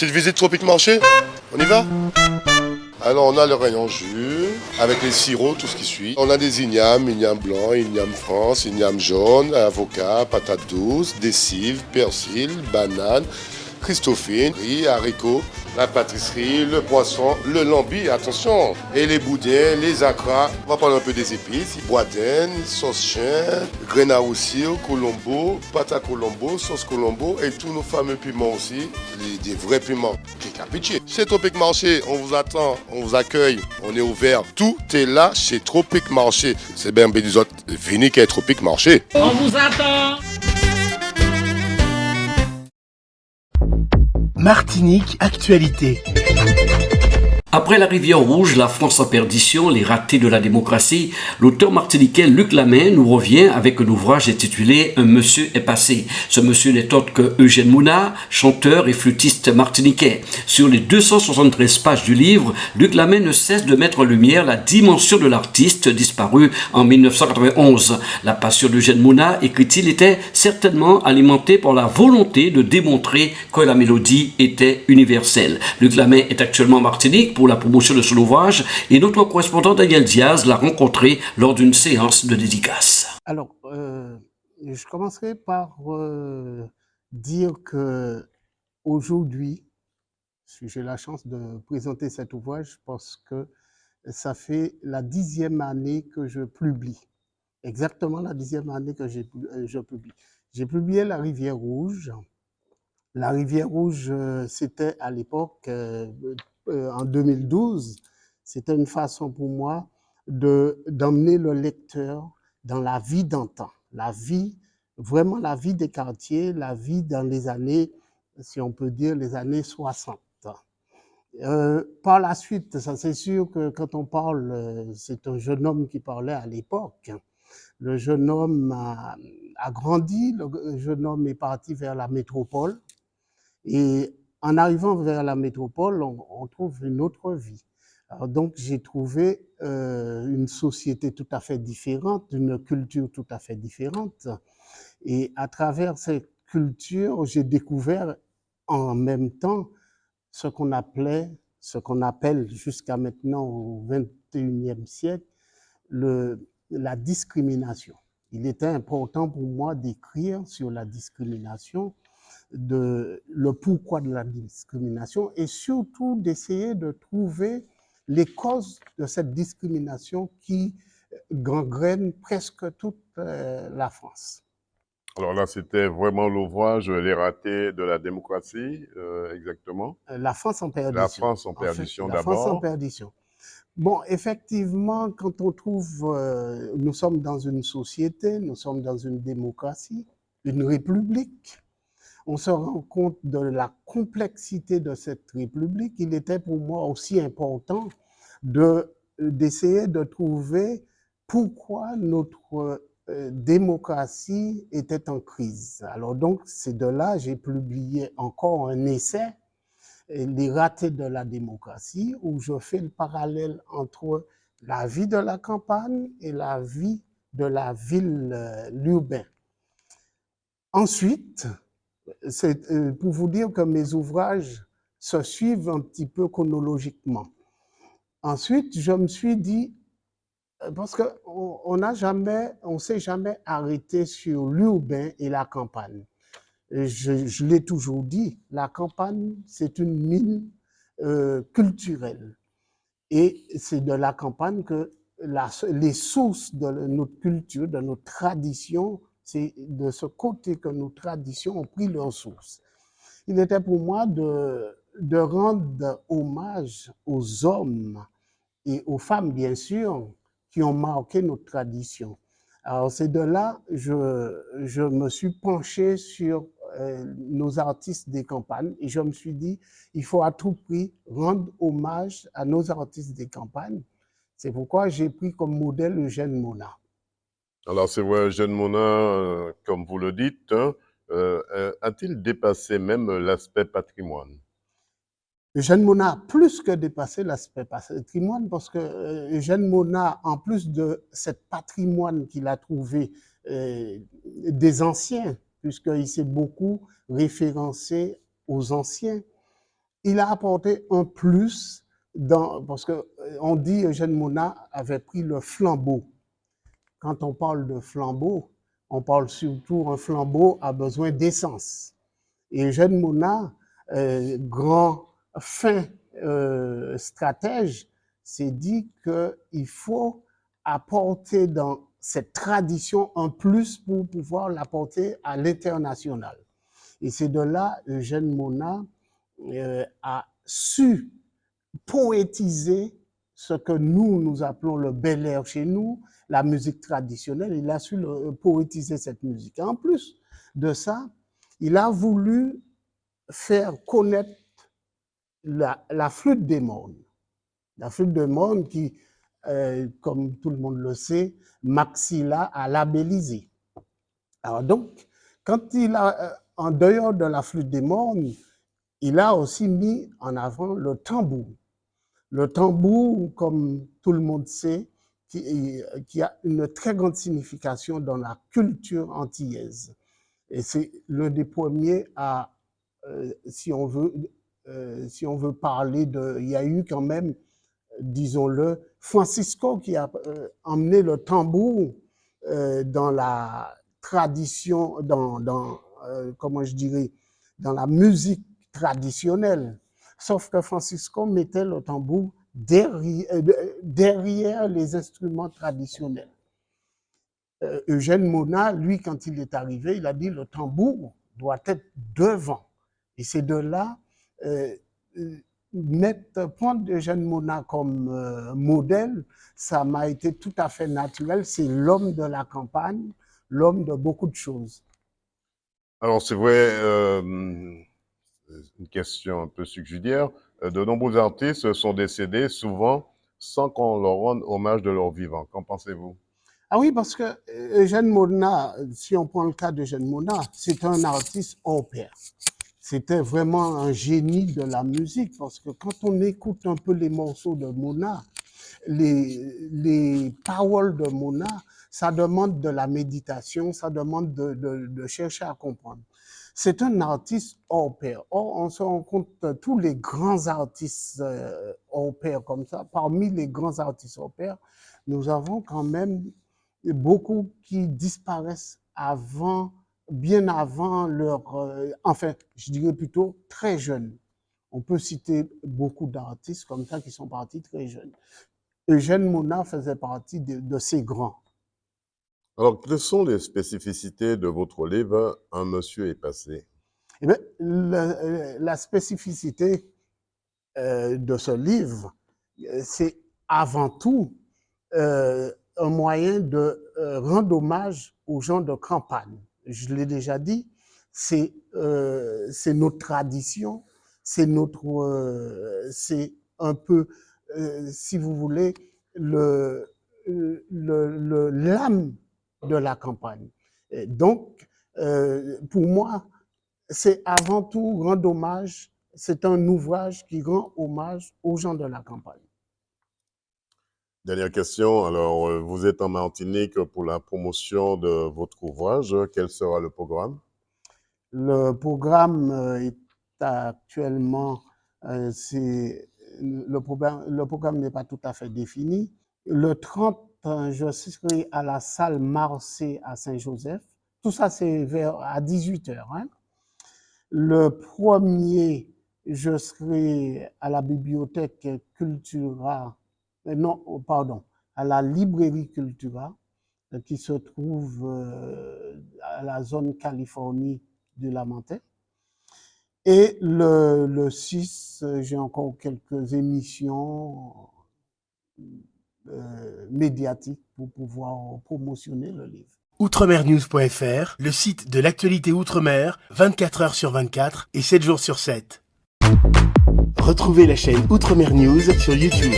Petite visite tropique marché. On y va? Alors on a le rayon jus, avec les sirops, tout ce qui suit. On a des ignames blanc, igname France, igname jaune, avocat, patates douces, des cives, persil, bananes, christophine, riz, haricots, la pâtisserie, le poisson, le lambi, attention, et les boudins, les acras. On va prendre un peu des épices, boudin, sauce chien, graines à roussir, colombo, pâte à colombo, sauce colombo et tous nos fameux piments aussi, des vrais piments. Pitié. Chez Tropique Marché, on vous attend, on vous accueille, on est ouvert. Tout est là chez Tropique Marché. C'est bien des autres. Venez qu'à Tropique Marché. On vous attend. Martinique Actualité. Après la rivière rouge, la France en perdition, les ratés de la démocratie, l'auteur martiniquais Luc Lamin nous revient avec un ouvrage intitulé « Un monsieur est passé ». Ce monsieur n'est autre que Eugène Mouna, chanteur et flûtiste martiniquais. Sur les 273 pages du livre, Luc Lamin ne cesse de mettre en lumière la dimension de l'artiste disparu en 1991. La passion d'Eugène Mouna, écrit-il, était certainement alimentée par la volonté de démontrer que la mélodie était universelle. Luc Lamin est actuellement en Martinique pour la promotion de son ouvrage et notre correspondant Daniel Diaz l'a rencontré lors d'une séance de dédicace. Alors, je commencerai par dire que aujourd'hui, j'ai la chance de présenter cet ouvrage parce que ça fait la 10e année que je publie. Exactement la 10e année que je publie. J'ai publié La Rivière Rouge. La Rivière Rouge, c'était à l'époque, en 2012, c'était une façon pour moi d'emmener le lecteur dans la vie d'antan, vraiment la vie des quartiers, la vie dans les années, si on peut dire, les années 60. Par la suite, ça c'est sûr que quand on parle, c'est un jeune homme qui parlait à l'époque. Le jeune homme a grandi, le jeune homme est parti vers la métropole. Et en arrivant vers la métropole, on trouve une autre vie. Alors donc, j'ai trouvé une société tout à fait différente, une culture tout à fait différente. Et à travers cette culture, j'ai découvert en même temps ce qu'on appelle jusqu'à maintenant au XXIe siècle, la discrimination. Il était important pour moi d'écrire sur la discrimination, le pourquoi de la discrimination et surtout d'essayer de trouver les causes de cette discrimination qui gangrène presque toute la France. Alors là, c'était vraiment l'ouvrage Les ratés de la démocratie, exactement. La France en perdition. La France en perdition d'abord. La France en perdition. Bon, effectivement, quand on trouve, nous sommes dans une société, nous sommes dans une démocratie, une république. On se rend compte de la complexité de cette république. Il était pour moi aussi important d'essayer de trouver pourquoi notre démocratie était en crise. Alors donc, c'est de là j'ai publié encore un essai, Les ratés de la démocratie, où je fais le parallèle entre la vie de la campagne et la vie de la ville, l'urbain. Ensuite, c'est pour vous dire que mes ouvrages se suivent un petit peu chronologiquement. Ensuite, je me suis dit, parce qu'on ne s'est jamais arrêté sur l'urbain et la campagne. Je l'ai toujours dit, la campagne, c'est une mine culturelle. Et c'est de la campagne que les sources de notre culture, de notre tradition, c'est de ce côté que nos traditions ont pris leur source. Il était pour moi de rendre hommage aux hommes et aux femmes, bien sûr, qui ont marqué notre tradition. Alors, c'est de là que je me suis penché sur nos artistes des campagnes et je me suis dit, il faut à tout prix rendre hommage à nos artistes des campagnes. C'est pourquoi j'ai pris comme modèle Eugène Mouna. Alors, c'est vrai, Eugène Mouna, comme vous le dites, hein, a-t-il dépassé même l'aspect patrimoine? Eugène Mouna a plus que dépassé l'aspect patrimoine parce que Eugène Mouna, en plus de cet patrimoine qu'il a trouvé des anciens, puisqu'il s'est beaucoup référencé aux anciens, il a apporté un plus parce que on dit Eugène Mona avait pris le flambeau. Quand on parle de flambeau, on parle surtout un flambeau a besoin d'essence. Et Eugène Mona, grand fin stratège, s'est dit qu'il faut apporter dans cette tradition un plus pour pouvoir l'apporter à l'international. Et c'est de là Eugène Mona a su poétiser ce que nous appelons le bel air chez nous, la musique traditionnelle. Il a su poétiser cette musique. Et en plus de ça, il a voulu faire connaître la flûte des mornes. La flûte des mornes qui, comme tout le monde le sait, Maxilla a labellisé. Alors donc, quand il a, en dehors de la flûte des mornes, il a aussi mis en avant le tambour. Le tambour, comme tout le monde sait, qui a une très grande signification dans la culture antillaise. Et c'est l'un des premiers à, si on veut parler de... Il y a eu quand même, disons-le, Francisco qui a emmené le tambour dans la tradition, comment je dirais, dans la musique traditionnelle. Sauf que Francisco mettait le tambour derrière les instruments traditionnels. Eugène Mona, lui, quand il est arrivé, il a dit le tambour doit être devant. Et c'est de là, prendre Eugène Mona comme modèle, ça m'a été tout à fait naturel. C'est l'homme de la campagne, l'homme de beaucoup de choses. Alors, c'est vrai, une question un peu subsidiaire. De nombreux artistes sont décédés souvent sans qu'on leur rende hommage de leur vivant. Qu'en pensez-vous? Ah oui, parce que Eugène Mona, si on prend le cas d'Eugène Mona, c'est un artiste hors pair. C'était vraiment un génie de la musique, parce que quand on écoute un peu les morceaux de Mona, les paroles de Mona, ça demande de la méditation, ça demande de chercher à comprendre. C'est un artiste hors pair. Or, on se rend compte que tous les grands artistes hors pair comme ça, parmi les grands artistes hors pair, nous avons quand même beaucoup qui disparaissent bien avant leur... enfin, je dirais plutôt très jeunes. On peut citer beaucoup d'artistes comme ça qui sont partis très jeunes. Eugène Mona faisait partie de ces grands. Alors, quelles sont les spécificités de votre livre « Un monsieur est passé » ? Eh bien, la spécificité de ce livre, c'est avant tout un moyen de rendre hommage aux gens de campagne. Je l'ai déjà dit, c'est notre tradition, c'est un peu, si vous voulez, l'âme de la campagne. Et donc, pour moi, c'est avant tout rendre hommage, c'est un ouvrage qui rend hommage aux gens de la campagne. Dernière question. Alors, vous êtes en Martinique pour la promotion de votre ouvrage. Quel sera le programme? Le programme est actuellement, le programme n'est pas tout à fait défini. Le 30, je serai à la salle Marcé à Saint-Joseph. Tout ça, c'est à 18h. Hein. Le 1er, je serai à la bibliothèque Cultura, à la librairie Cultura, qui se trouve à la zone Californie du Lamentin. Et le 6, j'ai encore quelques émissions médiatiques pour pouvoir promotionner le livre. Outremernews.fr, le site de l'actualité Outre-mer, 24 heures sur 24 et 7 jours sur 7. Retrouvez la chaîne Outremer News sur YouTube.